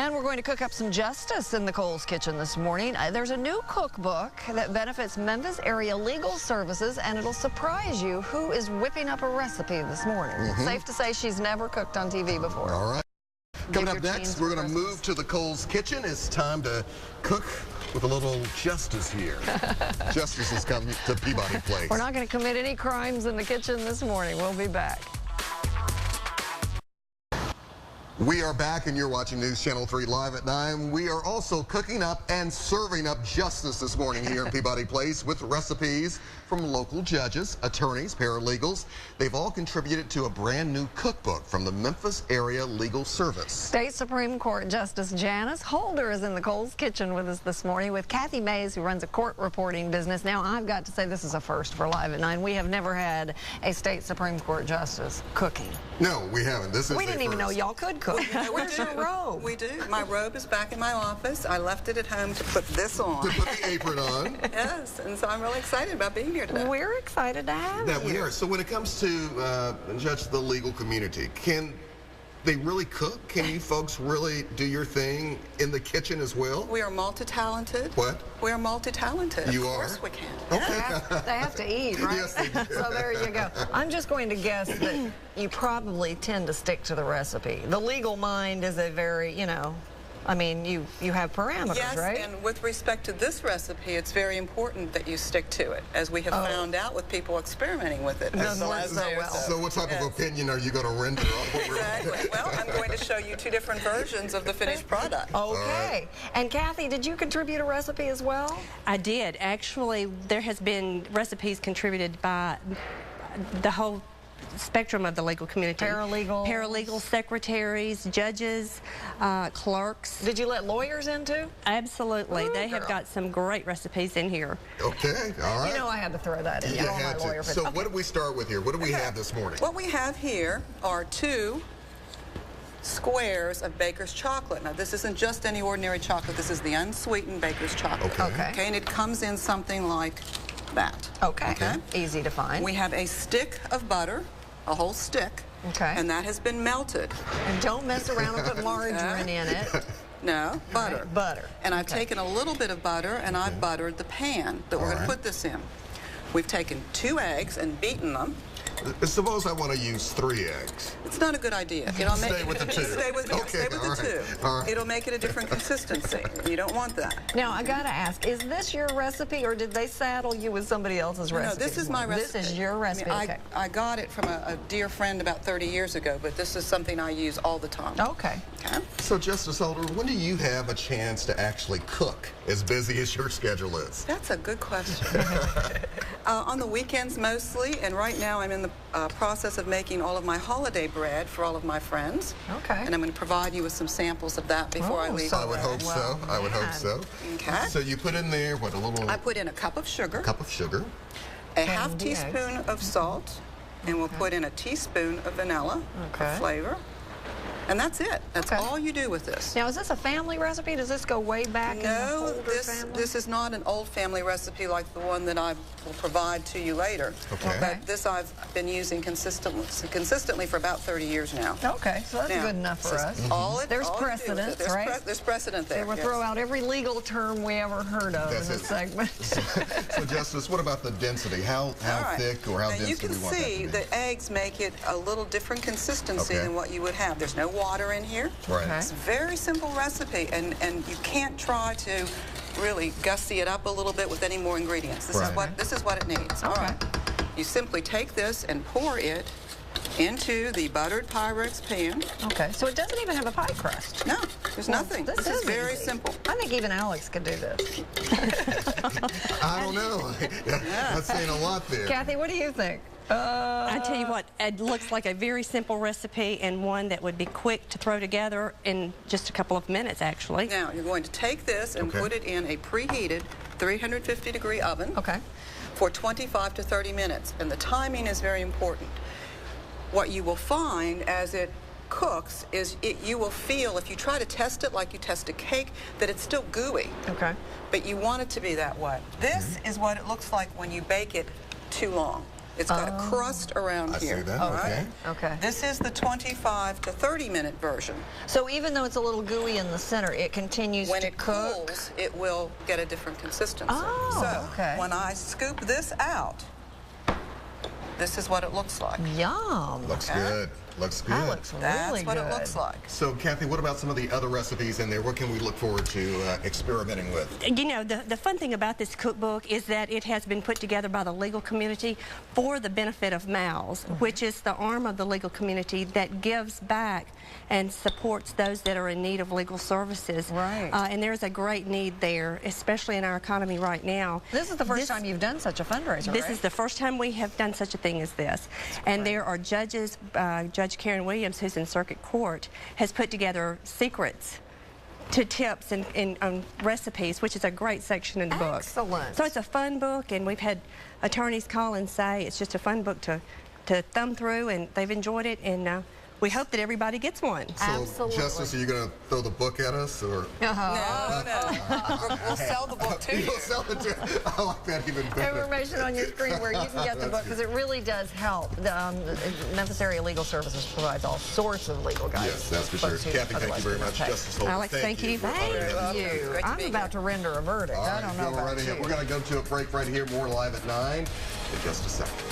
And we're going to cook up some justice in the Coles kitchen this morning. There's a new cookbook that benefits Memphis area legal services, and it'll surprise you who is whipping up a recipe this morning. Safe to say she's never cooked on TV before. All right. Coming up next, we're going to move to the Coles kitchen. It's time to cook with a little justice here. Justice has come to Peabody Place. We're not going to commit any crimes in the kitchen this morning. We'll be back. We are back, and you're watching News Channel 3 live at 9. We are also cooking up and serving up justice this morning here in Peabody Place with recipes from local judges, attorneys, paralegals. They've all contributed to a brand new cookbook from the Memphis Area Legal Service. State Supreme Court Justice Janice Holder is in the Coles kitchen with us this morning with Kathy Mays, who runs a court reporting business. Now, I've got to say this is a first for Live at 9. We have never had a State Supreme Court justice cooking. No, we haven't. This is we didn't even know y'all could cook. Where's your robe? We do. My robe is back in my office. I left it at home to put this on. To put the apron on. Yes, and so I'm really excited about being here today. We're excited to have you. We are. So when it comes to judge the legal community, can they really cook? Can you folks really do your thing in the kitchen as well? We are multi-talented. What? We are multi-talented. You are? Of course we can. Okay. They have to eat, right? Yes, they do. So there you go. I'm just going to guess that you probably tend to stick to the recipe. The legal mind is a very, I mean, you have parameters, yes, right? And with respect to this recipe, it's very important that you stick to it, as we have found out with people experimenting with it. So what type of opinion are you going to render on what we're Exactly. Well, I'm going to show you two different versions of the finished product. Okay. And Kathy, did you contribute a recipe as well? I did. Actually, there has been recipes contributed by the whole spectrum of the legal community. Paralegals, secretaries, judges, clerks. Did you let lawyers in too? Absolutely. Ooh, they have got some great recipes in here. Okay, all right. I had to throw that in. You had to. So what did we start with here? What do we have this morning? What we have here are 2 squares of baker's chocolate. Now, this isn't just any ordinary chocolate. This is the unsweetened baker's chocolate. Okay. And it comes in something like that. Okay. Easy to find. We have a stick of butter, a whole stick. Okay. And that has been melted. And don't mess around and put margarine in it. No, butter. Right. Butter. And I've taken a little bit of butter and I've buttered the pan that we're going to put this in. We've taken 2 eggs and beaten them. Suppose I want to use 3 eggs. It's not a good idea. Stay with the 2. Stay with the 2. All right. It'll make it a different consistency. You don't want that. Now, I got to ask, is this your recipe or did they saddle you with somebody else's recipe? No, this is my recipe. This is your recipe. I got it from a dear friend about 30 years ago, but this is something I use all the time. Okay. So, Justice Holder, when do you have a chance to actually cook, as busy as your schedule is? That's a good question. On the weekends mostly, and right now I'm in the process of making all of my holiday bread for all of my friends. Okay. And I'm going to provide you with some samples of that before I leave. I would hope so. I would hope so. Okay. So you put in there, what, a little... I put in a cup of sugar. A half teaspoon of salt, and we'll put in a teaspoon of vanilla for flavor. And that's it. That's all you do with this. Now, is this a family recipe? Does this go way back in the Holder family? This is not an old family recipe like the one that I will provide to you later. Okay. But this I've been using consistently for about 30 years now. Okay, so that's good enough for us. There's precedent, right? There's precedent there. So we'll throw out every legal term we ever heard of in this segment. So, Justice, what about the density? How thick or how dense do we want that to be? You can see the eggs make it a little different consistency than what you would have. There's no water in here. Right. It's a very simple recipe, and you can't try to really gussy it up a little bit with any more ingredients. This is what it needs. All right. You simply take this and pour it into the buttered Pyrex pan. Okay, so it doesn't even have a pie crust. No, there's nothing. This is very simple. I think even Alex could do this. I don't know. That's saying a lot there. Kathy, what do you think? I tell you what, it looks like a very simple recipe and one that would be quick to throw together in just a couple of minutes, actually. Now, you're going to take this and put it in a preheated 350-degree oven for 25 to 30 minutes. And the timing is very important. What you will find as it cooks is you will feel, if you try to test it like you test a cake, that it's still gooey. Okay. But you want it to be that way. This is what it looks like when you bake it too long. It's got a crust around here. I see that, Okay. This is the 25 to 30-minute version. So even though it's a little gooey in the center, it continues When to it cook? cools, it will get a different consistency. Oh, so okay. when I scoop this out, this is what it looks like. Yum. Looks good. Looks good. That looks That's really what good. it looks like. So, Kathy, what about some of the other recipes in there? What can we look forward to experimenting with? You know, the fun thing about this cookbook is that it has been put together by the legal community for the benefit of MALS, which is the arm of the legal community that gives back and supports those that are in need of legal services. Right. And there's a great need there, especially in our economy right now. This is the first time you've done such a fundraiser, This right? is the first time we have done such a thing as this. And there are judges, Judge Karen Williams, who's in circuit court, has put together secrets to tips and recipes, which is a great section in the book. Excellent. So it's a fun book, and we've had attorneys call and say it's just a fun book to thumb through, and they've enjoyed it, and we hope that everybody gets one. So, Absolutely. Justice, are you going to throw the book at us, or? No. We'll sell the book to you. You'll sell it to. I like that even better. Information on your screen where you can get the book, because it really does help. The Memphis Area Legal Services provides all sorts of legal guidance. Yes, that's for sure. Kathy, thank you very much. Justice Holder, Alex, thank you. Thank you. Great to I'm be about to render a verdict. All I right, don't know go about right ahead. you. We're going to go to a break right here. More live at 9 in just a second.